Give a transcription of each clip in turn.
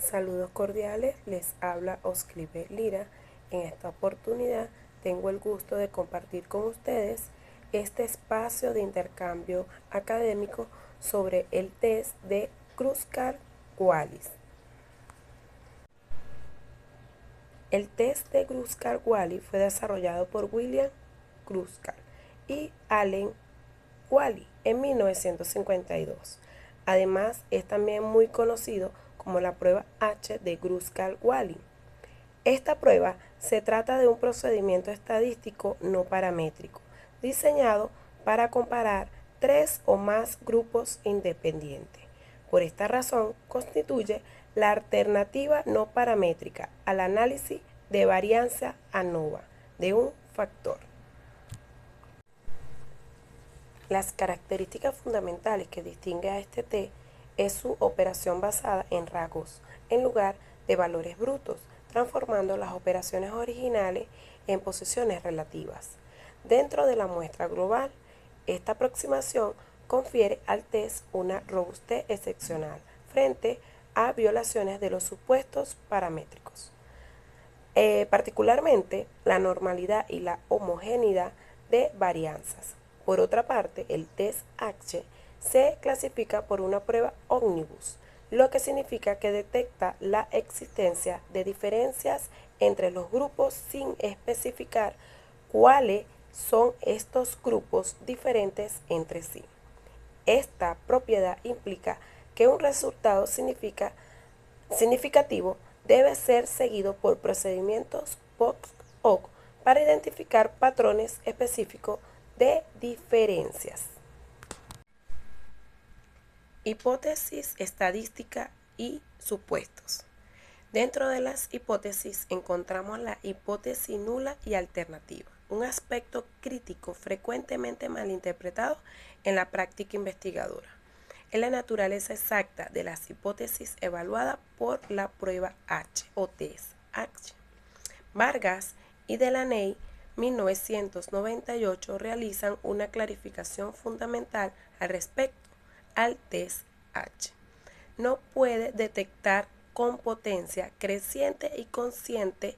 Saludos cordiales, les habla Osclive Lira. En esta oportunidad tengo el gusto de compartir con ustedes este espacio de intercambio académico sobre el test de Kruskal-Wallis. El test de Kruskal-Wallis fue desarrollado por William Kruskal y Allen Wallis en 1952. Además, es también muy conocido como la prueba H de Kruskal-Wallis. Esta prueba se trata de un procedimiento estadístico no paramétrico, diseñado para comparar tres o más grupos independientes. Por esta razón, constituye la alternativa no paramétrica al análisis de varianza ANOVA de un factor. Las características fundamentales que distinguen a este test es su operación basada en rasgos en lugar de valores brutos, transformando las operaciones originales en posiciones relativas. Dentro de la muestra global, esta aproximación confiere al test una robustez excepcional frente a violaciones de los supuestos paramétricos. Particularmente la normalidad y la homogeneidad de varianzas. Por otra parte, el test H se clasifica por una prueba ómnibus, lo que significa que detecta la existencia de diferencias entre los grupos sin especificar cuáles son estos grupos diferentes entre sí. Esta propiedad implica que un resultado significativo debe ser seguido por procedimientos post hoc para identificar patrones específicos de diferencias. Hipótesis estadística y supuestos. Dentro de las hipótesis encontramos la hipótesis nula y alternativa, un aspecto crítico frecuentemente malinterpretado en la práctica investigadora. Es la naturaleza exacta de las hipótesis evaluada por la prueba H o test H. Vargas y Delaney 1998 realizan una clarificación fundamental al respecto al test H. No puede detectar con potencia creciente y consciente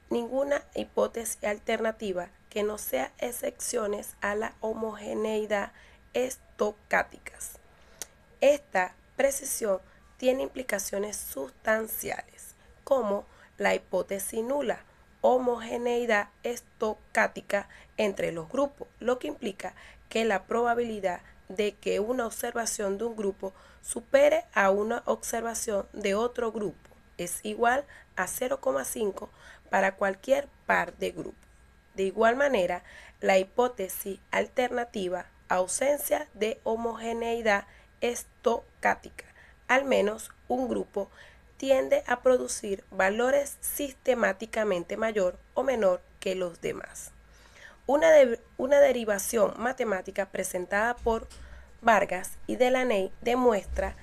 ninguna hipótesis alternativa que no sea excepciones a la homogeneidad estocásticas. Esta precisión tiene implicaciones sustanciales, como la hipótesis nula, homogeneidad estocástica entre los grupos, lo que implica que la probabilidad de que una observación de un grupo supere a una observación de otro grupo es igual a 0,5 para cualquier par de grupos. De igual manera, la hipótesis alternativa, ausencia de homogeneidad estocástica, al menos un grupo tiende a producir valores sistemáticamente mayor o menor que los demás. Una derivación matemática presentada por Vargas y Delaney demuestra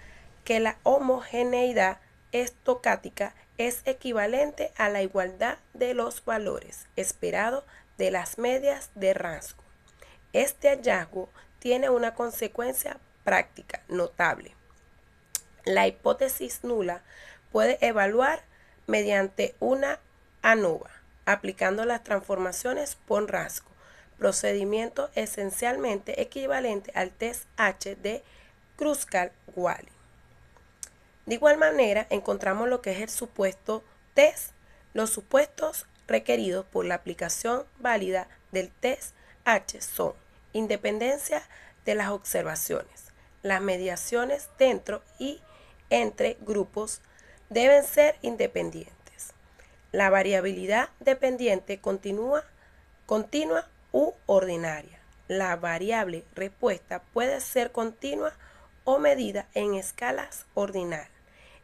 que la homogeneidad estocástica es equivalente a la igualdad de los valores esperados de las medias de rasgo. Este hallazgo tiene una consecuencia práctica notable. La hipótesis nula puede evaluar mediante una ANOVA, aplicando las transformaciones por rasgo, procedimiento esencialmente equivalente al test H de Kruskal-Wallis. De igual manera, encontramos lo que es el supuesto test. Los supuestos requeridos por la aplicación válida del test H son independencia de las observaciones. Las mediaciones dentro y entre grupos deben ser independientes. La variabilidad dependiente continua u ordinaria. La variable respuesta puede ser continua o medida en escalas ordinales.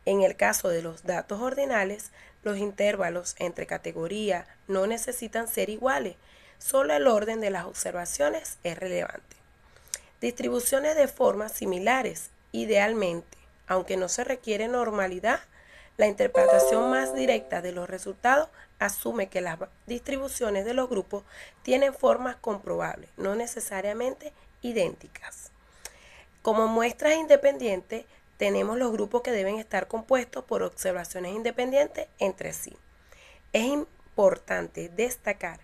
En el caso de los datos ordinales, los intervalos entre categorías no necesitan ser iguales, solo el orden de las observaciones es relevante. Distribuciones de formas similares, idealmente, aunque no se requiere normalidad, la interpretación más directa de los resultados asume que las distribuciones de los grupos tienen formas comprobables, no necesariamente idénticas. Como muestras independientes, tenemos los grupos que deben estar compuestos por observaciones independientes entre sí. Es importante destacar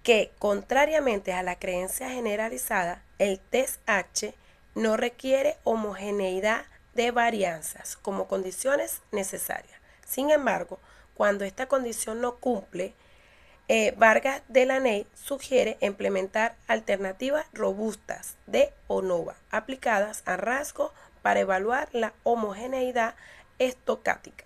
que, contrariamente a la creencia generalizada, el test H no requiere homogeneidad de varianzas como condiciones necesarias. Sin embargo, cuando esta condición no cumple, Vargas de la Ney sugiere implementar alternativas robustas de ONOVA aplicadas a rasgos para evaluar la homogeneidad estocástica.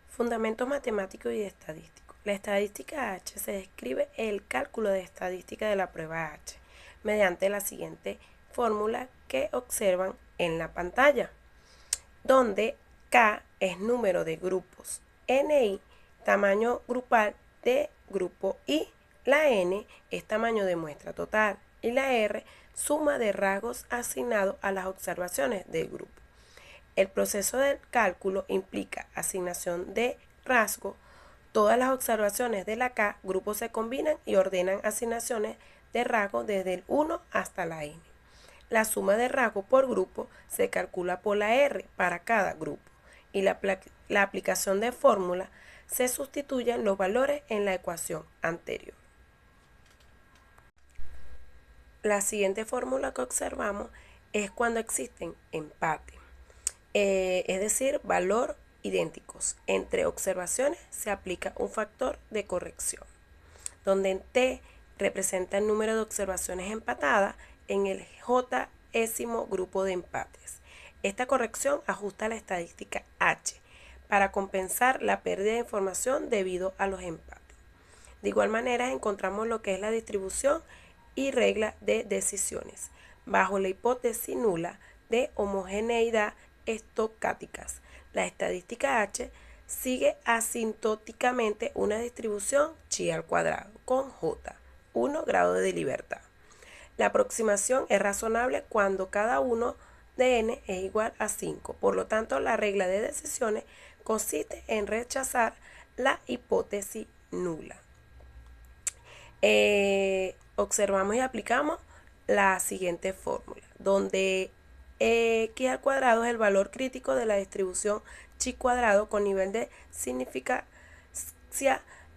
Fundamentos matemáticos y estadísticos. La estadística H se describe el cálculo de estadística de la prueba H mediante la siguiente fórmula que observan en la pantalla, donde K es número de grupos, NI tamaño grupal de grupo I, la N es tamaño de muestra total y la R suma de rasgos asignados a las observaciones del grupo. El proceso del cálculo implica asignación de rasgos. Todas las observaciones de la K grupo se combinan y ordenan asignaciones de rasgos desde el 1 hasta la N. La suma de rasgos por grupo se calcula por la R para cada grupo y la aplicación de fórmula se sustituyen los valores en la ecuación anterior. La siguiente fórmula que observamos es cuando existen empates, es decir, valor idénticos. Entre observaciones se aplica un factor de corrección, donde en T representa el número de observaciones empatadas en el J-ésimo grupo de empates. Esta corrección ajusta la estadística H para compensar la pérdida de información debido a los empates. De igual manera encontramos lo que es la distribución y regla de decisiones, bajo la hipótesis nula de homogeneidad estocásticas. La estadística H sigue asintóticamente una distribución chi al cuadrado con J, 1 grado de libertad. La aproximación es razonable cuando cada uno de n es igual a 5. Por lo tanto, la regla de decisiones consiste en rechazar la hipótesis nula. Observamos y aplicamos la siguiente fórmula, donde x al cuadrado es el valor crítico de la distribución chi cuadrado con nivel de significancia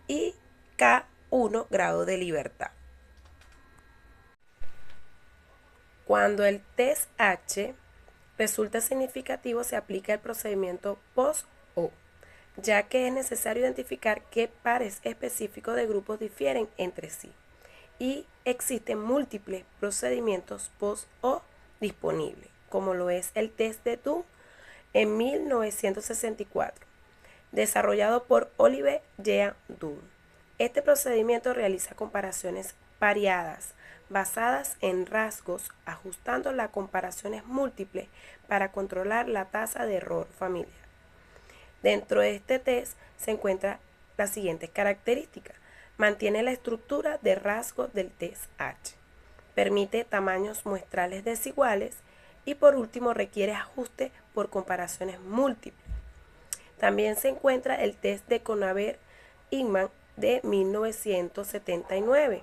y k 1 grado de libertad. Cuando el test H resulta significativo, se aplica el procedimiento post-O, ya que es necesario identificar qué pares específicos de grupos difieren entre sí, y existen múltiples procedimientos post-O disponibles, como lo es el test de Dunn en 1964, desarrollado por Oliver Jean Dunn. Este procedimiento realiza comparaciones pareadas basadas en rasgos, ajustando las comparaciones múltiples para controlar la tasa de error familiar. Dentro de este test se encuentran las siguientes características. Mantiene la estructura de rasgos del test H. Permite tamaños muestrales desiguales y por último requiere ajuste por comparaciones múltiples. También se encuentra el test de Conaver-Inman de 1979.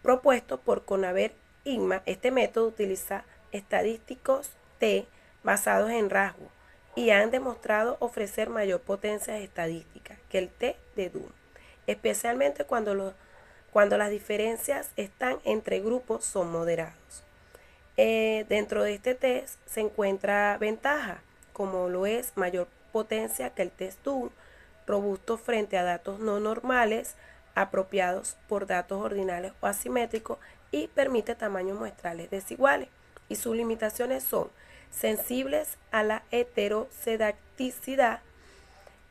Propuesto por Conaver-Inman, este método utiliza estadísticos T basados en rasgos y han demostrado ofrecer mayor potencia estadística que el T de Dunn, especialmente cuando las diferencias están entre grupos son moderados. Dentro de este test se encuentra ventaja, como lo es mayor potencia que el test Dunn, robusto frente a datos no normales, apropiados por datos ordinales o asimétricos y permite tamaños muestrales desiguales. Y sus limitaciones son sensibles a la heteroscedaticidad,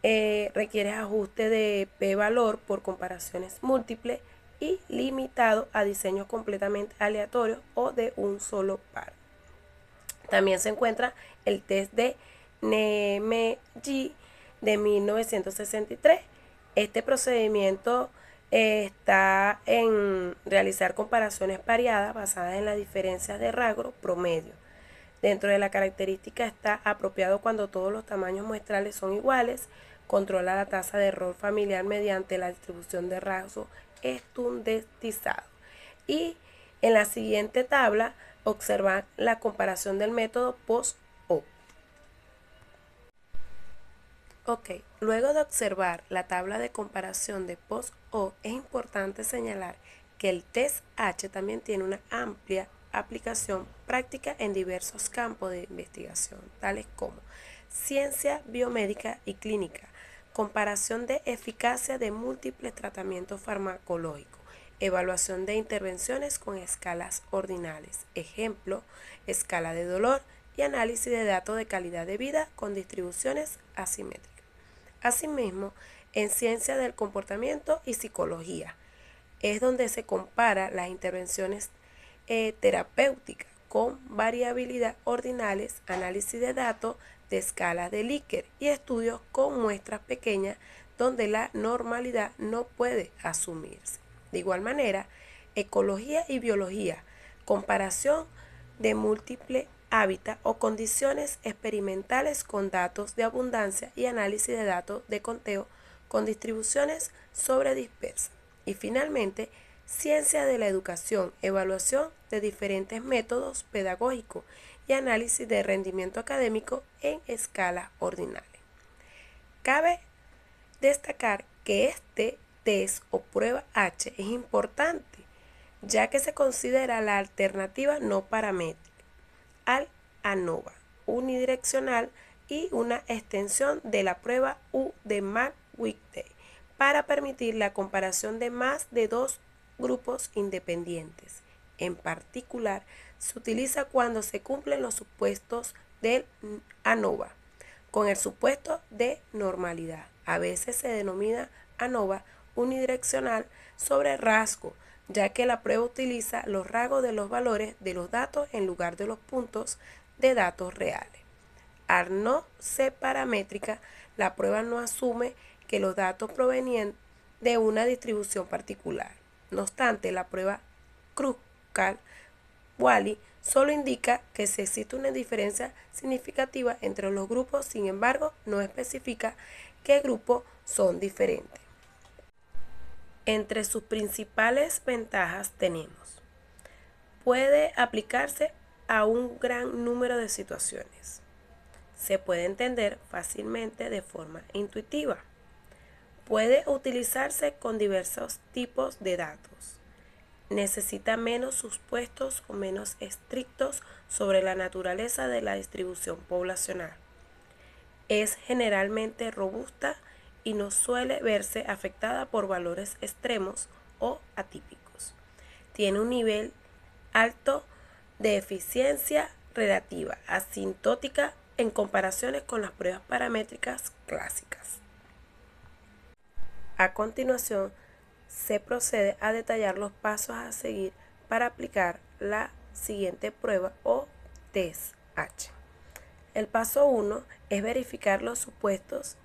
requiere ajuste de p-valor por comparaciones múltiples y limitado a diseños completamente aleatorios o de un solo par. También se encuentra el test de Nemeji de 1963. Este procedimiento está en realizar comparaciones pareadas basadas en las diferencias de rasgos promedio. Dentro de la característica está apropiado cuando todos los tamaños muestrales son iguales, controla la tasa de error familiar mediante la distribución de rasgos estandarizados. Y en la siguiente tabla Observar la comparación del método post-O. Ok, luego de observar la tabla de comparación de post-O, es importante señalar que el test H también tiene una amplia aplicación práctica en diversos campos de investigación, tales como ciencia biomédica y clínica, comparación de eficacia de múltiples tratamientos farmacológicos, evaluación de intervenciones con escalas ordinales, ejemplo, escala de dolor y análisis de datos de calidad de vida con distribuciones asimétricas. Asimismo, en ciencia del comportamiento y psicología, es donde se compara las intervenciones terapéuticas con variabilidad ordinales, análisis de datos de escalas de Likert y estudios con muestras pequeñas donde la normalidad no puede asumirse. De igual manera, ecología y biología, comparación de múltiples hábitats o condiciones experimentales con datos de abundancia y análisis de datos de conteo con distribuciones sobredispersas. Y finalmente, ciencia de la educación, evaluación de diferentes métodos pedagógicos y análisis de rendimiento académico en escalas ordinales. Cabe destacar que este test o prueba H es importante, ya que se considera la alternativa no paramétrica al ANOVA unidireccional y una extensión de la prueba U de McWhirter para permitir la comparación de más de dos grupos independientes. En particular, se utiliza cuando se cumplen los supuestos del ANOVA con el supuesto de normalidad. A veces se denomina ANOVA unidireccional sobre rasgo, ya que la prueba utiliza los rasgos de los valores de los datos en lugar de los puntos de datos reales. Al no ser paramétrica, la prueba no asume que los datos provenían de una distribución particular. No obstante, la prueba Kruskal-Wallis solo indica que si existe una diferencia significativa entre los grupos, sin embargo, no especifica qué grupos son diferentes. Entre sus principales ventajas tenemos: puede aplicarse a un gran número de situaciones. Se puede entender fácilmente de forma intuitiva. Puede utilizarse con diversos tipos de datos. Necesita menos supuestos o menos estrictos sobre la naturaleza de la distribución poblacional. Es generalmente robusta y no suele verse afectada por valores extremos o atípicos. Tiene un nivel alto de eficiencia relativa asintótica en comparaciones con las pruebas paramétricas clásicas. A continuación, se procede a detallar los pasos a seguir para aplicar la siguiente prueba o test H. El paso 1 es verificar los supuestos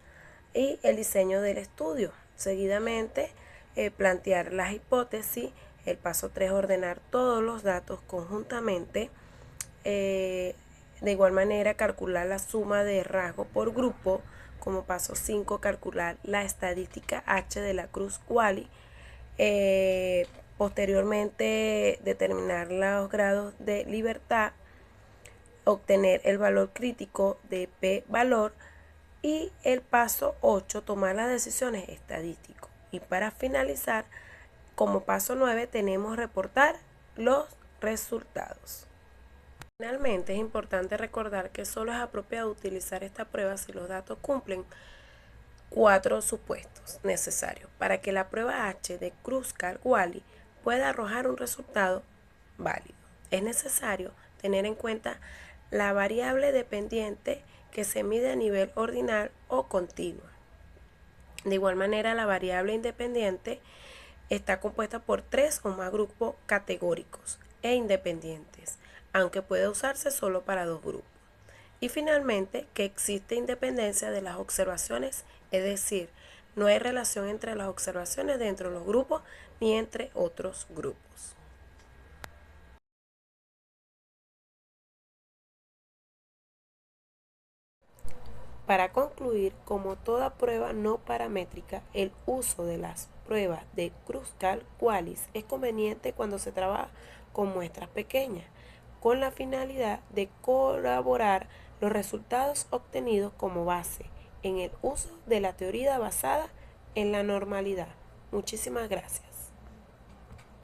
y el diseño del estudio. Seguidamente, plantear las hipótesis. El paso 3 es ordenar todos los datos conjuntamente. De igual manera, calcular la suma de rasgos por grupo. Como paso 5, calcular la estadística H de la Kruskal-Wallis. Posteriormente, determinar los grados de libertad, obtener el valor crítico de p-valor y el paso 8, tomar las decisiones estadísticas. Y para finalizar, como paso 9, tenemos reportar los resultados. Finalmente, es importante recordar que solo es apropiado utilizar esta prueba si los datos cumplen 4 supuestos necesarios para que la prueba H de Kruskal-Wallis pueda arrojar un resultado válido. Es necesario tener en cuenta la variable dependiente que se mide a nivel ordinal o continua. De igual manera, la variable independiente está compuesta por 3 o más grupos categóricos e independientes, aunque puede usarse solo para 2 grupos. Y finalmente, que existe independencia de las observaciones, es decir, no hay relación entre las observaciones dentro de los grupos ni entre otros grupos. Para concluir, como toda prueba no paramétrica, el uso de las pruebas de Kruskal-Wallis es conveniente cuando se trabaja con muestras pequeñas, con la finalidad de corroborar los resultados obtenidos como base en el uso de la teoría basada en la normalidad. Muchísimas gracias.